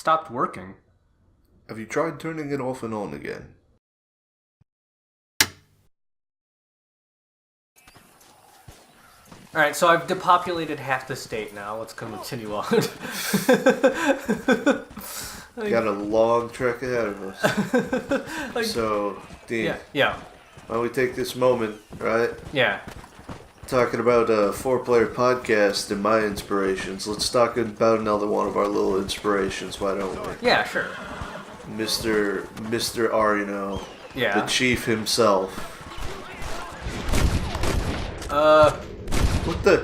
stopped working. Have you tried turning it off and on again? Alright, so I've depopulated half the state now. Let's continue on. Got a long trek ahead of us. So, Dean. Yeah. Why don't we take this moment, right? Yeah. Talking about a 4-player podcast and my inspirations. Let's talk about another one of our little inspirations, why don't we? Yeah, sure. Mr. Arino. Yeah. The chief himself. What the?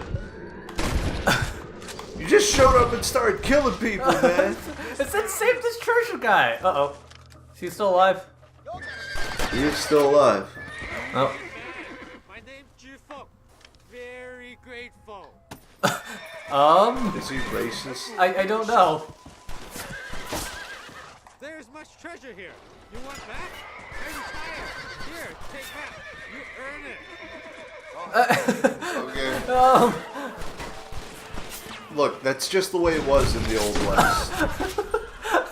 You just showed up and started killing people, man. It said save this treasure guy. Uh-oh. Is he still alive? He is still alive. Oh. My name's Jufo. Very grateful. Is he racist? I don't know. There's much treasure here. You want that? Are you tired? Here, take that. You earn it. Okay. Look, that's just the way it was in the Old West.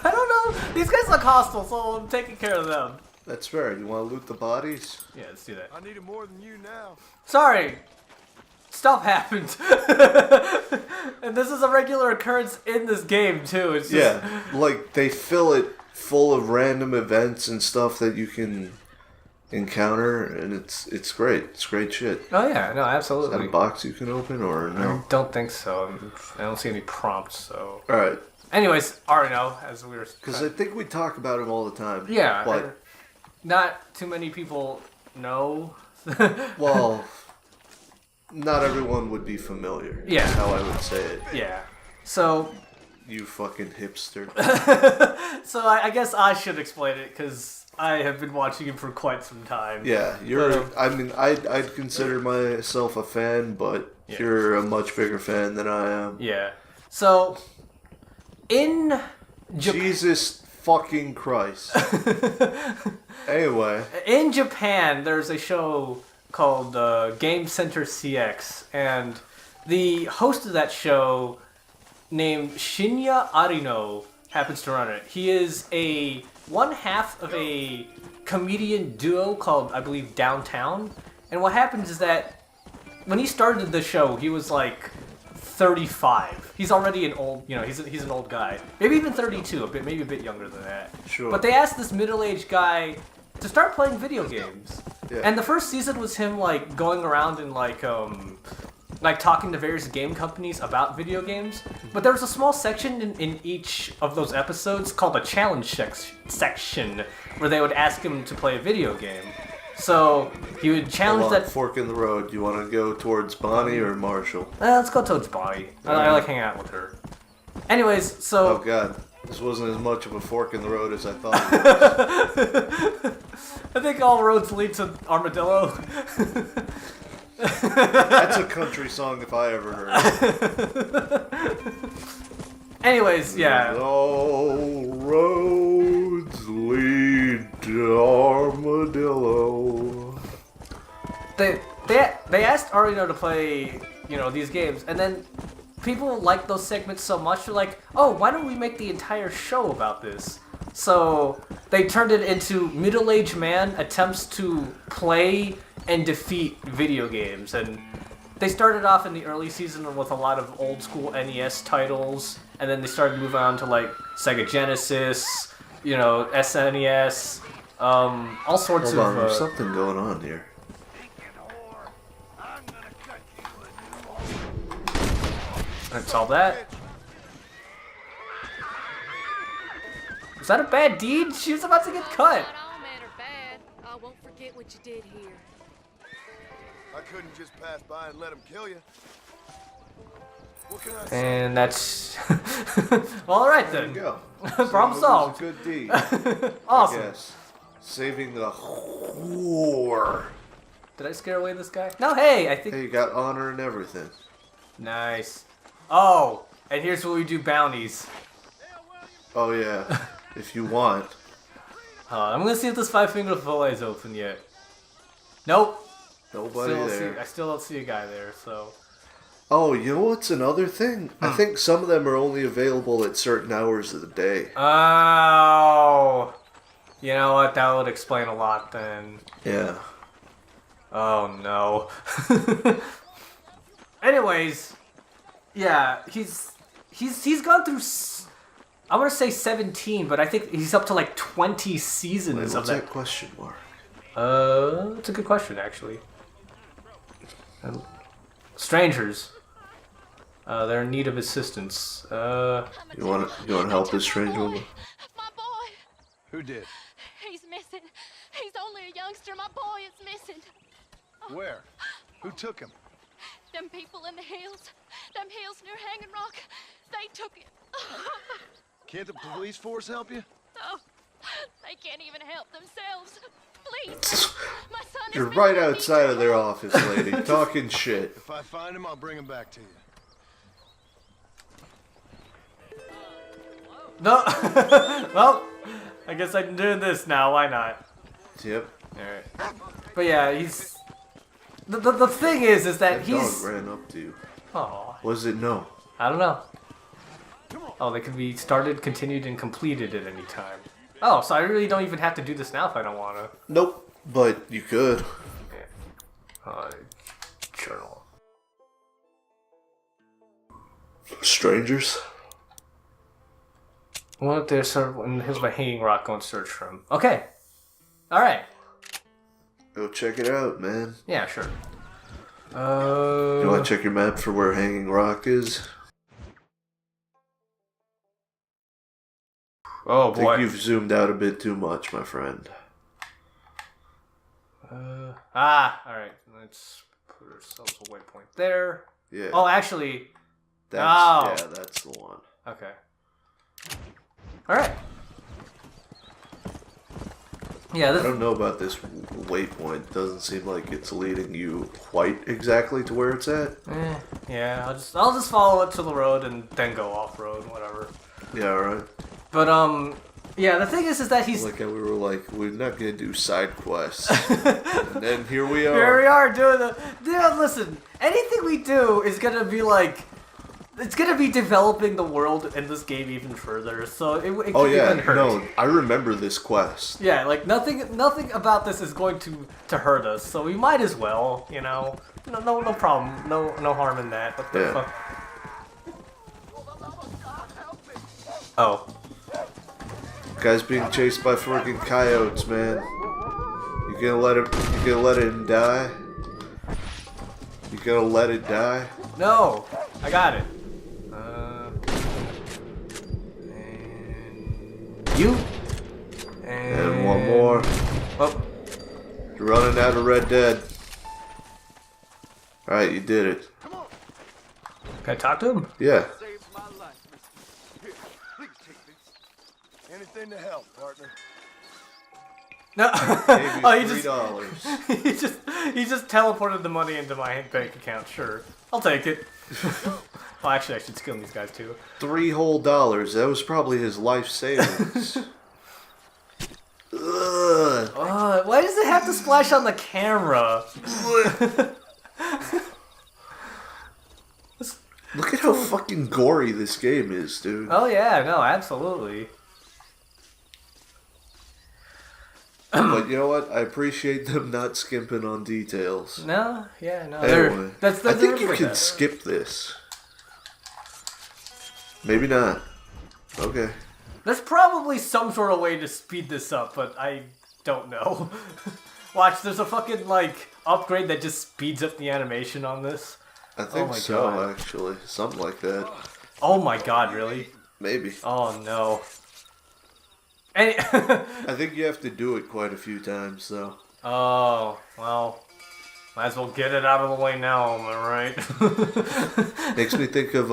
I don't know. These guys look hostile, so I'm taking care of them. That's fair. You want to loot the bodies? Yeah, let's do that. I need it more than you now. Sorry. Stuff happened. And this is a regular occurrence in this game, too. It's just... Yeah, like, they fill it full of random events and stuff that you can encounter, and it's great. It's great shit. Oh, yeah. No, absolutely. Is that a box you can open, or no? I don't think so. I don't see any prompts, so... Alright. Anyways, Arino, as we were... Because I think we talk about him all the time. Yeah. But... Not too many people know. Well, not everyone would be familiar. Yeah. That's how I would say it. Yeah. So... You fucking hipster. So I guess I should explain it, because I have been watching him for quite some time. Yeah, I mean, I'd consider myself a fan, but you're a much bigger fan than I am. Yeah. So, in Jesus fucking Christ. Anyway. In Japan, there's a show called Game Center CX, and the host of that show, named Shinya Arino, happens to run it. He is one half of a comedian duo called, I believe, Downtown. And what happens is that when he started the show, he was like 35. He's already an old, he's an old guy. Maybe even 32, maybe a bit younger than that. Sure. But they asked this middle-aged guy to start playing video games. Yeah. And the first season was him like going around and like talking to various game companies about video games. But there was a small section in each of those episodes called a challenge section, where they would ask him to play a video game. So he would challenge that... Fork in the road. You want to go towards Bonnie or Marshall? Let's go towards Bonnie. I like hanging out with her. Anyways, so... Oh god, this wasn't as much of a fork in the road as I thought it was. I think all roads lead to Armadillo. That's a country song if I ever heard it. Anyways, yeah. All roads lead to Armadillo. They asked Arino to play, these games, and then people liked those segments so much, they're like, oh, why don't we make the entire show about this? So they turned it into middle-aged man attempts to play and defeat video games, and they started off in the early season with a lot of old school NES titles, and then they started moving on to like Sega Genesis, SNES, all sorts Hold of... on, there's something going on here. Let's solve that. Was that a bad deed? She was about to get cut. Not all men are bad. I won't forget what you did here. I couldn't just pass by and let him kill you. What can I say? And that's... well, alright then. There you go. Problem solved. It was a good deed. Awesome. Yes. Saving the whore. Did I scare away this guy? No, hey, I think... Hey, you got honor and everything. Nice. Oh, and here's where we do bounties. Oh yeah, if you want. I'm gonna see if this 5-finger fillet is open yet. Nope. Nobody there. I still don't see a guy there, so... Oh, you know what's another thing? I think some of them are only available at certain hours of the day. Oh. You know what? That would explain a lot then. Yeah. Oh no. Anyways, yeah, he's gone through. I want to say 17, but I think he's up to like 20 seasons Wait, of what's that. that question mark? It's a good question actually. Strangers. They're in need of assistance. You want to help this strange woman? My boy! Who did? He's missing. He's only a youngster. My boy is missing. Where? Who took him? Them people in the hills. Them hills near Hanging Rock. They took it. Can't the police force help you? Oh, they can't even help themselves. Please. My son is You're missing. right I need outside your of their help. office, lady, talking shit. If I find him, I'll bring him back to you. No. Well, I guess I'm doing this now. Why not? Yep. All right. But yeah, he's. The thing is that That he's. dog ran up to you. Oh, Was it no? I don't know. Oh, they can be started, continued, and completed at any time. Oh, so I really don't even have to do this now if I don't want to. Nope. But you could. Journal. Strangers? What if there's some? Here's my hanging rock. Go and search for him. Okay. All right. Go check it out, man. Yeah, sure. You want to check your map for where Hanging Rock is? Oh I think boy. you've zoomed out a bit too much, my friend. All right. Let's put ourselves a waypoint there. Yeah. Oh, actually. That's, Oh. Yeah, that's the one. Okay. All right. Yeah. I This. don't know about this waypoint. Doesn't seem like it's leading you quite exactly to where it's at. Yeah. I'll just follow it to the road and then go off road, whatever. Yeah, alright. But yeah. The thing is that he's. Like how we were like, we're not gonna do side quests. And then here we are. Here we are doing the. Dude, listen. Anything we do is gonna be like. It's gonna be developing the world in this game even further, so it Oh can't yeah, even hurt. no, I remember this quest. Yeah, like nothing about this is going to hurt us, so we might as well, you know. No problem, no harm in that. What the Yeah. fuck? Oh, Guy's being chased by freaking coyotes, man. You gonna let him die? You gonna let it die? no, I got it. And you. And one more. Oh, You're running out of Red Dead. Alright, you did it. can I talk to him? Yeah. Saved my life, mister. Here, please take this. Anything to help, partner. No. Gave you Oh, he $3. he just teleported the money into my bank account. Sure, I'll take it. Well, actually, I should kill these guys too. $3 whole. That was probably his life savings. Ugh. Why does it have to splash on the camera? Look at how fucking gory this game is, dude. Oh yeah, no, absolutely. But you know what? I appreciate them not skimping on details. No, yeah, no. Anyway, That's I think really you like can that. skip this. Maybe not. Okay. There's probably some sort of way to speed this up, but I don't know. Watch, there's a fucking like upgrade that just speeds up the animation on this. I think my so, God. actually. Something like that. Oh my god, really? Maybe. Oh no. Any I think you have to do it quite a few times, though. Oh, well. Might as well get it out of the way now, am I right? Makes me think of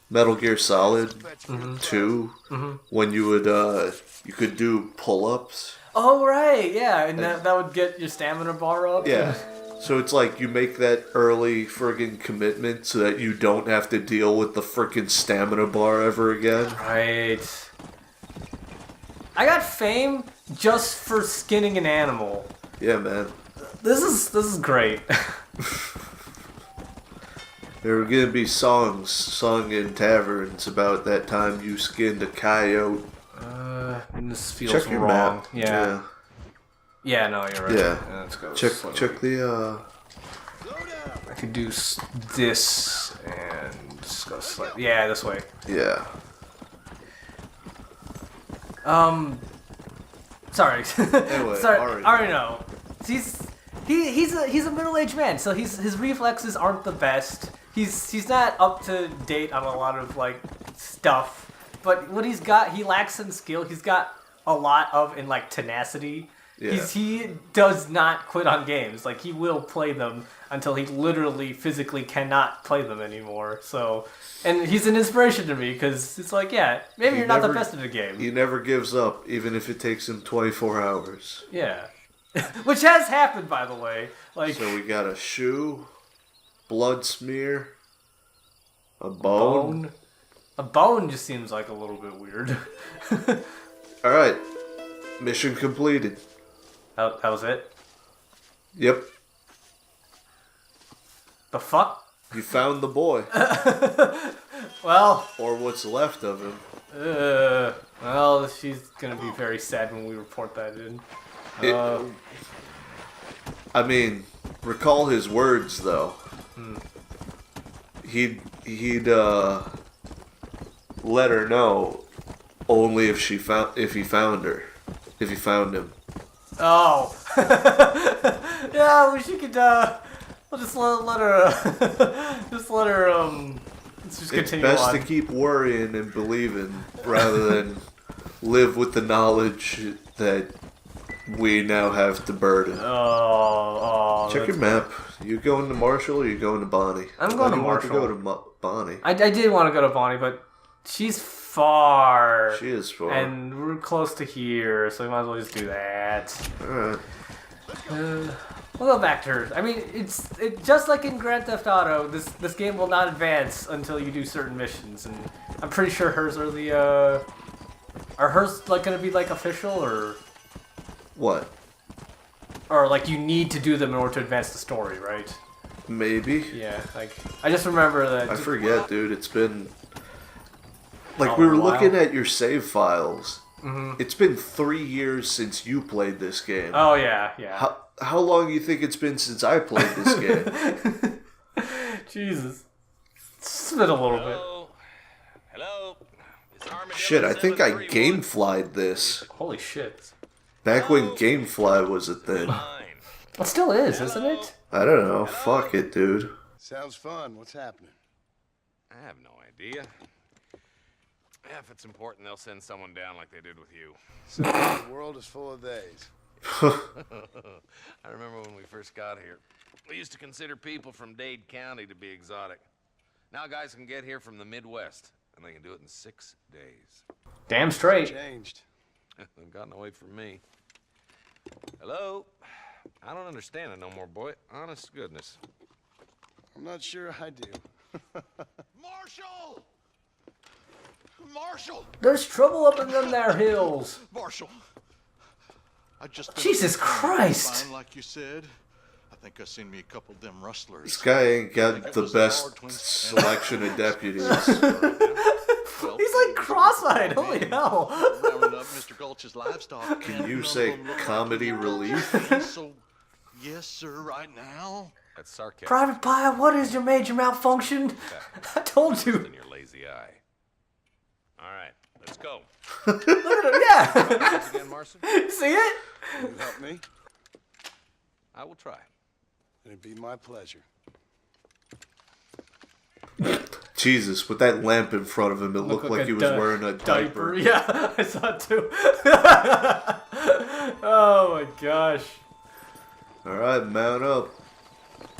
Metal Gear Solid 2, when you would you could do pull-ups. Oh right, yeah, and that would get your stamina bar up. Yeah. So it's like you make that early friggin' commitment so that you don't have to deal with the friggin' stamina bar ever again. Right. I got fame just for skinning an animal. Yeah, man. This is great. There were gonna be songs sung in taverns about that time you skinned a coyote. This feels Check your wrong. map. Yeah. Yeah, no, you're right. Yeah. Let's go. Check slow. check the I could do this and just go slightly. Yeah, this way. yeah. Sorry. Anyway, Sorry. Arino. Arino. He's a middle-aged man, so his reflexes aren't the best. He's not up to date on a lot of like stuff, but what he's got, he lacks in skill. He's got a lot of in like tenacity. Yeah. He does not quit on games. Like he will play them until he literally physically cannot play them anymore. So, and he's an inspiration to me because it's like, yeah, maybe you're not the best at a game. He never gives up, even if it takes him 24 hours. Yeah. Which has happened, by the way. Like, So we got a shoe, blood smear, a bone. A bone just seems like a little bit weird. All right, mission completed. That was it? Yep, The fuck? you found the boy, Well, or what's left of him. well, she's gonna be very sad when we report that in. I mean, recall his words though. He'd let her know only if he found him. Oh. Yeah, well, she could, we'll just let her, let's just It's continue best on. to keep worrying and believing rather than live with the knowledge that we now have to burden. Oh, Check your map. You going to Marshall or you going to Bonnie? I'm going to You want Marshall. to go to Bonnie. I did want to go to Bonnie, but she's far. She is far. And we're close to here, so we might as well just do that. Alright. We'll go back to her. I mean, it's just like in Grand Theft Auto. This game will not advance until you do certain missions, and I'm pretty sure hers are are hers like gonna be like official or What? like you need to do them in order to advance the story, right? Maybe. Yeah, like I just remember that. I forget, dude. It's been... Like, Oh, we were a while. looking at your save files. Mhm. It's been 3 years since you played this game. Oh yeah. How long do you think it's been since I played this game? Jesus, it's been a little bit. Hello. Shit, I think I gameflyed this. Holy shit! Back when Gamefly was a thing. It still is, isn't it? I don't know. Fuck it, dude. Sounds fun. What's happening? I have no idea. If it's important, they'll send someone down like they did with you. So the world is full of theys. I remember when we first got here. We used to consider people from Dade County to be exotic. Now guys can get here from the Midwest, and they can do it in 6 days. Damn straight. Changed. They've gotten away from me. Hello? I don't understand it no more, boy. Honest to goodness. I'm not sure I do. Marshall! Marshall! There's trouble up in them there hills. Marshall, I just Jesus Christ. fine, like you said. I think I seen me a couple of them rustlers. This guy ain't got the best selection of deputies. He's like cross-eyed. Holy hell. Rounding up Mr. Gulch's livestock. Can you say comedy relief? So, yes, sir, right now. That's sarcasm. Private Pie, what is your major malfunction? I told you. In your lazy eye. All right, let's go. Look at him. Yeah. Once again, Marson, See it? Can you help me? I will try. It'd be my pleasure. Jesus, with that lamp in front of him, it looked like he was wearing a diaper. Yeah, I saw it too. Oh my gosh. Alright, mount up.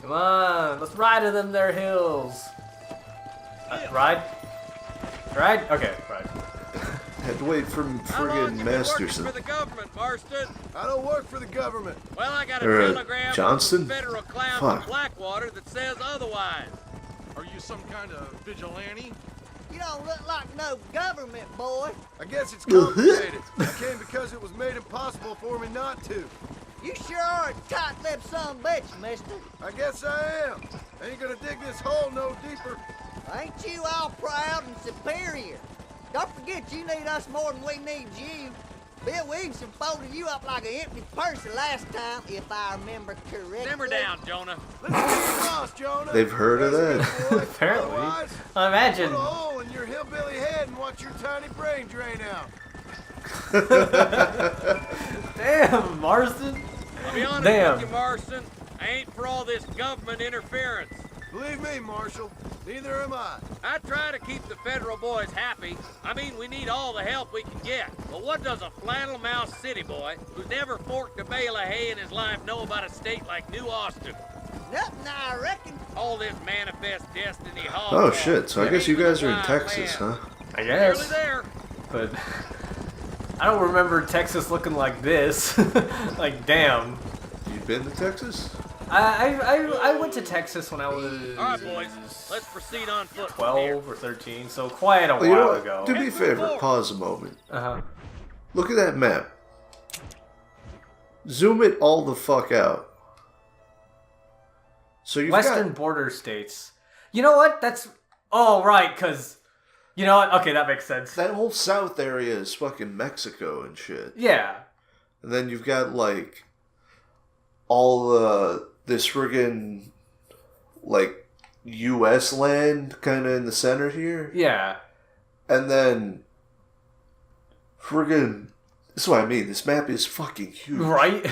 Come on, let's ride to them there hills. Ride? Ride? Okay, ride. Had to wait for friggin' Masterson. For the government, Marston. I don't work for the government. Well, I got a Or, telegram Johnston? from the federal clown Fuck. from Blackwater that says otherwise. Are you some kind of vigilante? You don't look like no government boy. I guess it's complicated. I came because it was made impossible for me not to. You sure are a tight-lipped son of a bitch, mister. I guess I am. Ain't gonna dig this hole no deeper. Ain't you all proud and superior? Don't forget you need us more than we need you. Bill Williamson folded you up like an empty purse last time, if I remember correctly. Simmer down, Jonah. Let's get lost, Jonah. They've heard of that. Apparently. Otherwise, I imagine. put a hole in your hillbilly head and watch your tiny brain drain out. Damn, Marston. I'll be honest Damn. with you, Marston. I ain't for all this government interference. Believe me, Marshal, neither am I. I try to keep the federal boys happy. I mean, we need all the help we can get. But what does a flannel-mouthed city boy who's never forked a bale of hay in his life know about a state like New Austin? Nothing, I reckon. All this manifest destiny hog. Oh shit, so I guess you guys are in Texas, huh? I Nearly guess. there. But I don't remember Texas looking like this. Like, damn. You been to Texas? I went to Texas when I was All right, boys. Let's proceed on foot from here. 12 or 13, so quite a Well, you know while what? ago. Do me a favor, pause a moment. Uh-huh. Look at that map. Zoom it all the fuck out. So you've Western got... border states. You know what? That's... Oh, right, because... You know what? Okay, that makes sense. That whole south area is fucking Mexico and shit. Yeah. And then you've got, like, all this friggin', like, U.S. land kind of in the center here. Yeah. And then, friggin', this is what I mean. This map is fucking huge. Right?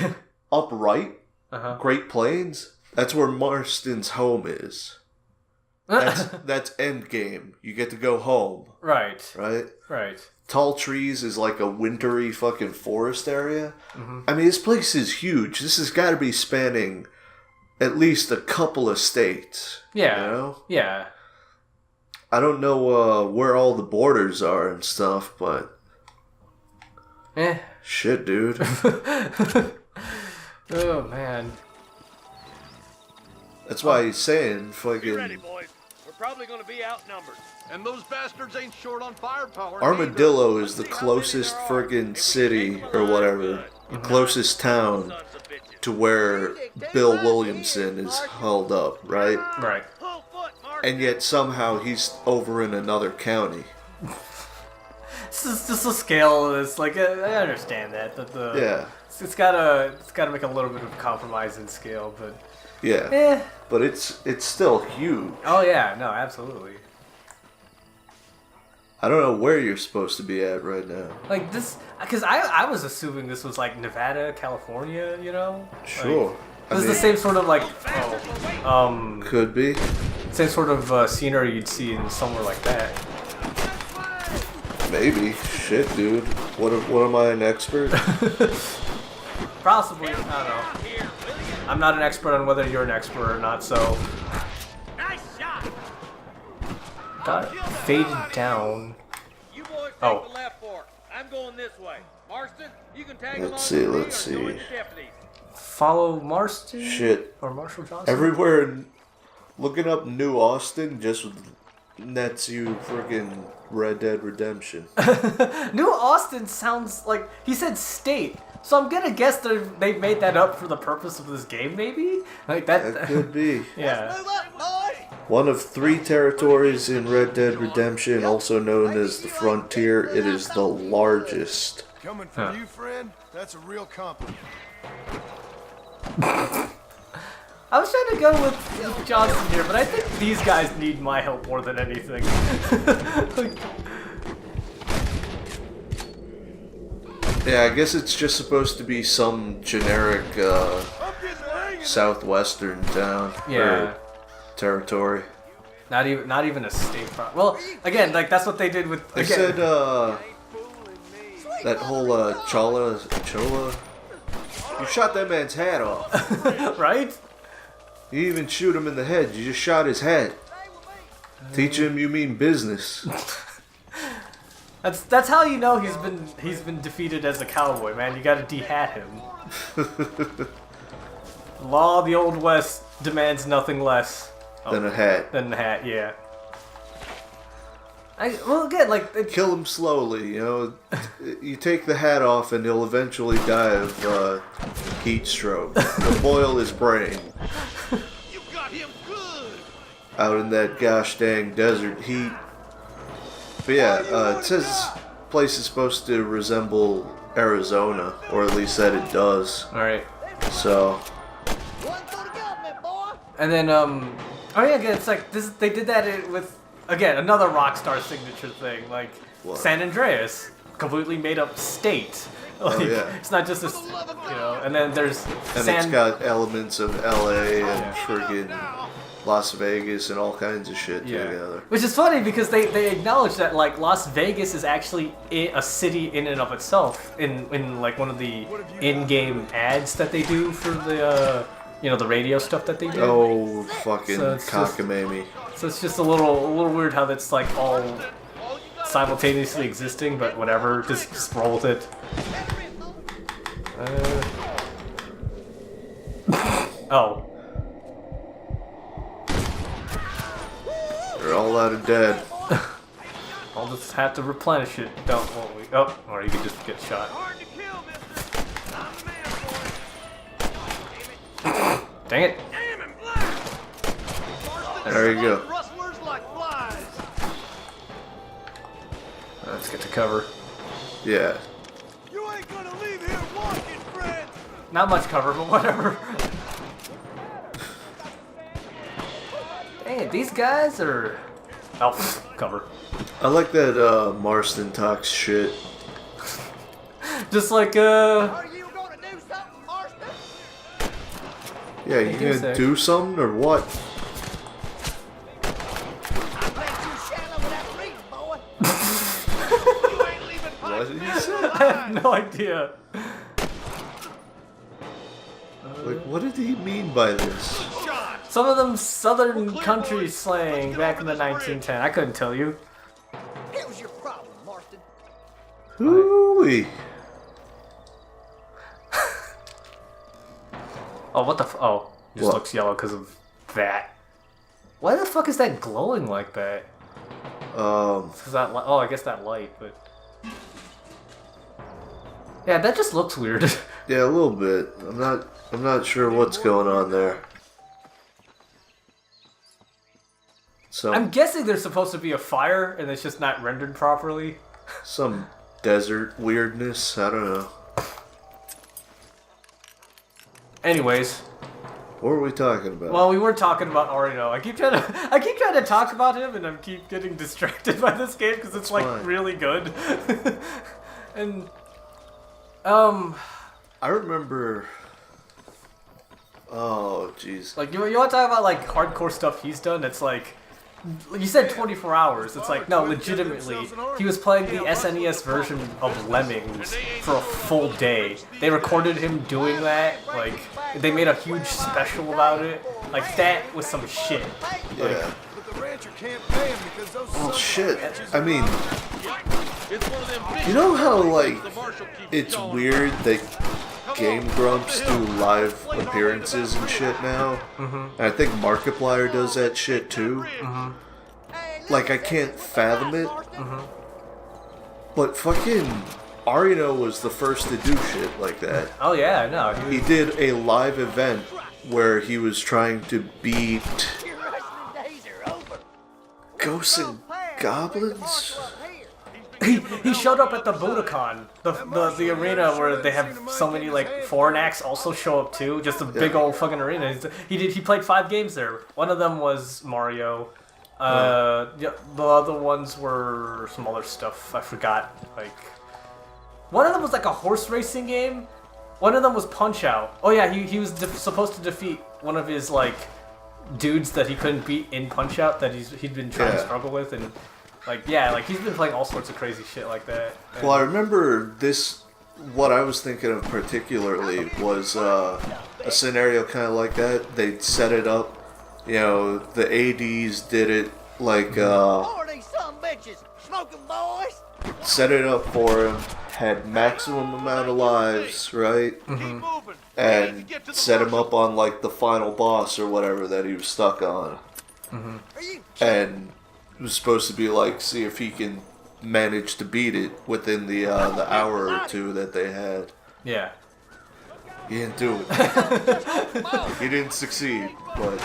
Up right, Uh-huh. Great Plains, that's where Marston's home is. That's endgame. You get to go home, Right. right? Right. Tall Trees is like a wintry fucking forest area. Mm-hmm. I mean, this place is huge. This has got to be spanning at least a couple of states. Yeah. You know? Yeah. I don't know where all the borders are and stuff, but Eh. shit, dude. Oh, man. That's why he's saying Be ready, fucking boys. We're probably going to be outnumbered. And those bastards ain't short on firepower. Armadillo is the closest friggin' city or whatever, the closest town Sons of bitches. to where Bill Williamson is held up, right? Right. Full foot, Marston. And yet somehow he's over in another county. This is just the scale of this. Like, I understand that. Yeah. It's gotta make a little bit of a compromise in scale, but... Yeah. Eh. But it's still huge. Oh, yeah. No, absolutely. I don't know where you're supposed to be at right now. Like, this... Because I was assuming this was, like, Nevada, California, you know? Sure. Like, I this is the mean, same sort of, like... could be. Same sort of scenery you'd see in somewhere like that. Maybe. Shit, dude. What am I, an expert? Possibly. I don't know. Here, will you? I'm not an expert on whether you're an expert or not, so... Nice shot. Got it faded down. You boys take Oh. the left fork. I'm going this way. Marston, you can tag Let's along see, with me let's or join see. the deputies. Follow Marston? Shit. Or Marshall Johnson? Everywhere, looking up New Austin just nets you friggin' Red Dead Redemption. New Austin sounds like... He said state. So I'm gonna guess they made that up for the purpose of this game, maybe? Like that... That could be. Yeah. Move up, boys. One of 3 territories in Red Dead Redemption, also known as the Frontier. It is the largest. Coming from you, friend, that's a real compliment. I was trying to go with Johnson here, but I think these guys need my help more than anything. Like, Yeah, I guess it's just supposed to be some generic southwestern town Yeah. or territory. not even a state Well, again, like that's what they did with... They again, said that whole Chola. You shot that man's head off. right? You didn't even shoot him in the head. You just shot his head. Teach him you mean business. That's how you know he's been defeated as a cowboy, man. You gotta de-hat him. Law of the Old West demands nothing less Than a hat. than a hat, yeah. Well, again, like... Kill him slowly, you know. You take the hat off and he'll eventually die of heat stroke. You'll boil his brain. You got him good. out in that gosh dang desert heat. But yeah, it says this place is supposed to resemble Arizona, or at least that it does. Alright. So. One for the government, boy. And then, oh yeah, again, it's like, this. They did that with, again, another Rockstar signature thing, like What? San Andreas, completely made up state. Like, yeah. It's not just this, you know, and then there's And it's got elements of LA and friggin' Las Vegas and all kinds of shit together. Which is funny because they acknowledge that like Las Vegas is actually a city in and of itself in like one of the in-game ads that they do for the you know, the radio stuff that they do. Oh, fucking So it's just- cockamamie. So it's just a little weird how that's like all simultaneously existing, but whatever, just roll with it. Oh. They're all out of dead. I'll just have to replenish it, won't we? Oh, or you can just get shot. Hard to kill, mister. I'm the man for it. Dang it. Damn him, black. There you go. Rustlers like flies. Let's get to cover. Yeah. You ain't gonna leave here walking, friend. Not much cover, but whatever. Dang it, these guys are... Oh, cover. I like that Marston talks shit. Just like, Are you gonna do something, Marston? Yeah, you do gonna say. do something or what? I bet you shallow without reading, boy. You ain't leaving What did he say? I have no idea. Like, what did he mean by this? Some of them southern country slang back in the 1910. I couldn't tell you. What was your problem, Marston? Hooey. Oh, what the oh. It just What? looks yellow because of that. Why the fuck is that glowing like that? Is that oh, I guess that light, but... Yeah, that just looks weird. Yeah, a little bit. I'm not sure what's going on there. So I'm guessing there's supposed to be a fire and it's just not rendered properly. some desert weirdness. I don't know. Anyways, What were we talking about? well, we weren't talking about Arino. I keep trying to talk about him, and I keep getting distracted by this game because it's like fine. really good. And I remember. Oh, jeez. like you want to talk about like hardcore stuff he's done? It's like. You said 24 hours. It's like, no, legitimately. He was playing the SNES version of Lemmings for a full day. They recorded him doing that. Like, they made a huge special about it. Like, that was some shit. Yeah. But the rancher can't pay him because those Well, sons of shit. bitches I mean, It's one of them big you know how like the marshal keeps it's going. weird that Game Grumps do live appearances and shit now. And I think Markiplier does that shit too. Like, I can't fathom it. But fucking Arino was the first to do shit like that. Oh, yeah, I know. He did a live event where he was trying to beat Your wrestling days are over. Ghosts and Goblins? He showed up at the Budokan, the arena where they have so many like foreign acts also show up too. Just a big old fucking arena. He played 5 games there. One of them was Mario. Yeah, the other ones were some other stuff. I forgot. Like one of them was like a horse racing game. One of them was Punch Out. Oh yeah, he was supposed to defeat one of his like dudes that he couldn't beat in Punch Out that he'd been trying to struggle with and. Like, yeah, like, he's been playing all sorts of crazy shit like that. And Well, I remember this, what I was thinking of particularly was a scenario kind of like that. They set it up, you know, the ADs did it like, Or these some bitches smoking boys. set it up for him, had maximum amount of lives, right? And set him up on like the final boss or whatever that he was stuck on. Are you And it was supposed to be like, see if he can manage to beat it within the hour or two that they had. yeah. He didn't do it. He didn't succeed, but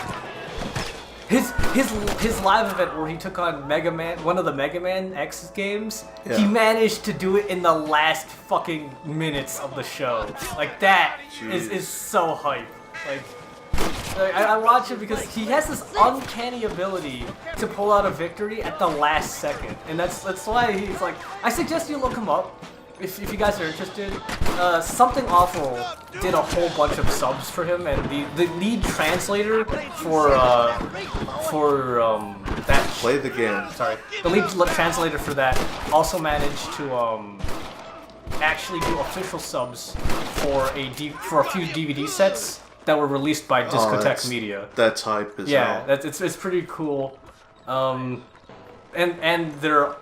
his live event where he took on Mega Man, one of the Mega Man X games, he managed to do it in the last fucking minutes of the show. Like that is so hype. Like I watch it because he has this uncanny ability to pull out a victory at the last second, and that's why he's like. I suggest you look him up if you guys are interested. Something Awful did a whole bunch of subs for him, and the lead translator for that. Play the game. Sorry, the lead translator for that also managed to actually do official subs for a few DVD sets that were released by Discotheque Media. That's hype as hell. Yeah, it's pretty cool. And they're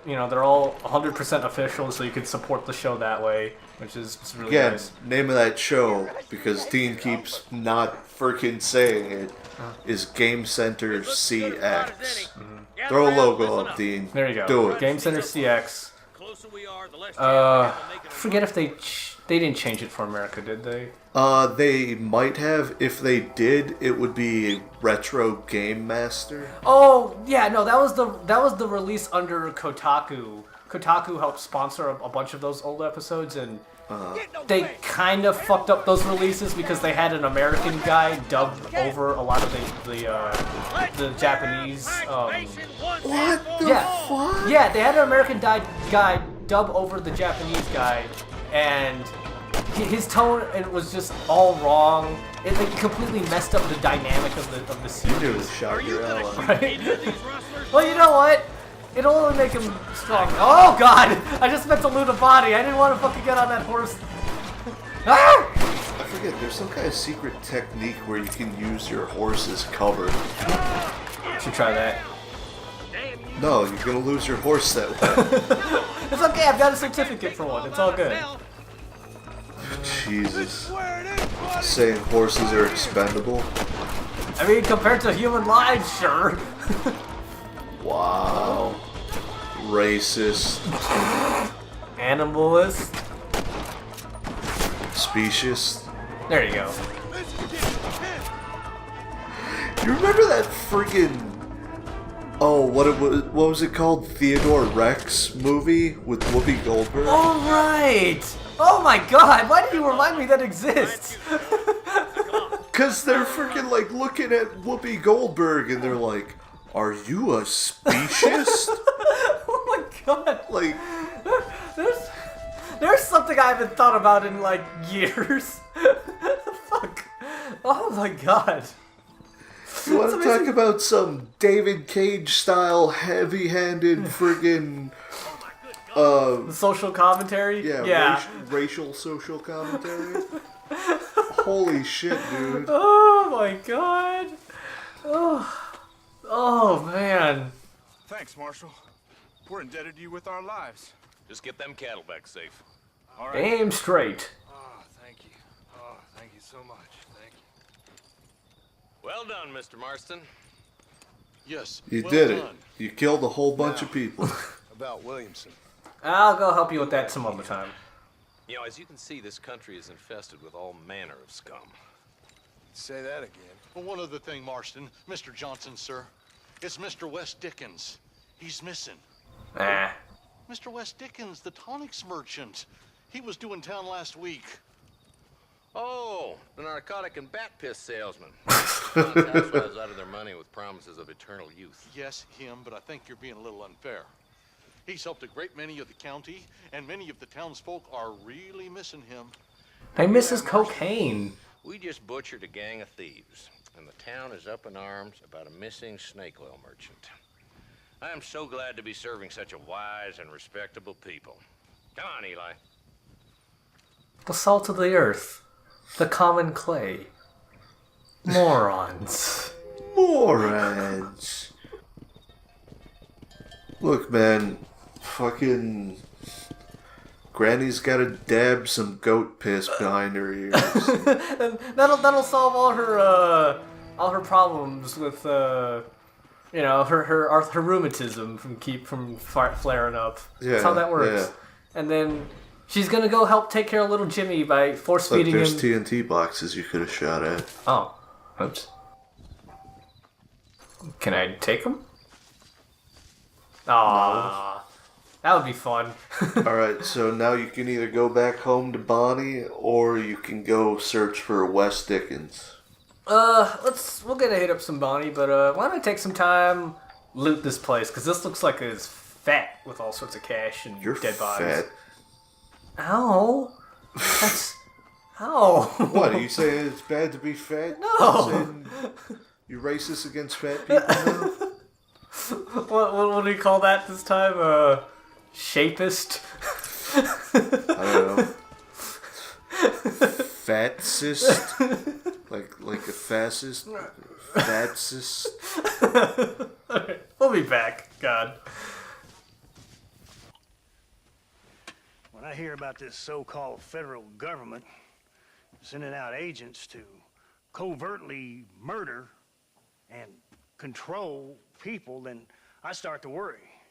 all 100% official, so you can support the show that way, which is really nice. Name of that show, because Dean keeps not freaking saying it, is Game Center CX. Throw a logo up, Dean. There you go. Do it. Game Center CX. Forget if they didn't change it for America, did they? They might have. If they did, it would be Retro Game Master. Oh yeah, no, that was the release under Kotaku. Kotaku helped sponsor a bunch of those old episodes, and they kind of fucked up those releases because they had an American guy dub over a lot of the Japanese. What the fuck? Yeah, they had an American guy dub over the Japanese guy, and his tone was just all wrong. It completely messed up the dynamic of the series. You shot your ally. Right? Well, you know what? It'll only make him strong. Oh god! I just meant to loot a body. I didn't want to fucking get on that horse. Ah! I forget. There's some kind of secret technique where you can use your horse as cover. Should try that. No, you're gonna lose your horse that way. It's okay. I've got a certificate for one. It's all good. Jesus. Saying horses are expendable? I mean, compared to human lives, sure. Wow. Racist. Animalist. Specious. There you go. You remember that friggin'... Oh, what was it called? Theodore Rex movie with Whoopi Goldberg? All right. Oh my god, why did you remind me that exists? Cause they're freaking like looking at Whoopi Goldberg and they're like, "Are you a specious?" Oh my god. Like, there's something I haven't thought about in like years. Fuck. Oh my god. you want to talk about some David Cage style heavy-handed friggin' social commentary? Yeah. Racial social commentary? Holy shit, dude. Oh my god. Oh man. Thanks, Marshal. We're indebted to you with our lives. Just get them cattle back safe. All right. Aim straight. Oh, thank you. Oh, thank you so much. Thank you. Well done, Mr. Marston. Yes. You well did done. it. You killed a whole bunch of people. About Williamson. I'll go help you with that some other time. You know, as you can see, this country is infested with all manner of scum. Say that again. Well, one other thing, Marston. Mr. Johnson, sir. It's Mr. Wes Dickens. He's missing. Ah. Mr. Wes Dickens, the tonics merchant. He was due in town last week. Oh, the narcotic and bat piss salesman. Housewives out of their money with promises of eternal youth. Yes, him, but I think you're being a little unfair. He's helped a great many of the county, and many of the townsfolk are really missing him. They miss his cocaine. We just butchered a gang of thieves, and the town is up in arms about a missing snake oil merchant. I am so glad to be serving such a wise and respectable people. Come on, Eli. The salt of the earth. The common clay. Morons. Morons. Look, man. Fucking... Granny's gotta dab some goat piss behind her ears. And that'll solve all her problems with her rheumatism from flaring up. Yeah, That's how that works. yeah. And then she's gonna go help take care of little Jimmy by force Look, feeding there's him. TNT boxes you could have shot at. Oh, oops. Can I take him? Aww. That would be fun. Alright, so now you can either go back home to Bonnie, or you can go search for Wes Dickens. We'll get to hit up some Bonnie, but why don't I take some time, loot this place, because this looks like it's fat with all sorts of cash and You're dead bodies. fat. Ow. That's... Ow. What, are you saying it's bad to be fat? No. You racist against fat people now? What do you call that this time? Shapist? I don't know. Fatsist? Like a fascist? Fatsist? Alright, we'll be back. God. When I hear about this so-called federal government sending out agents to covertly murder and control people, then I start to worry.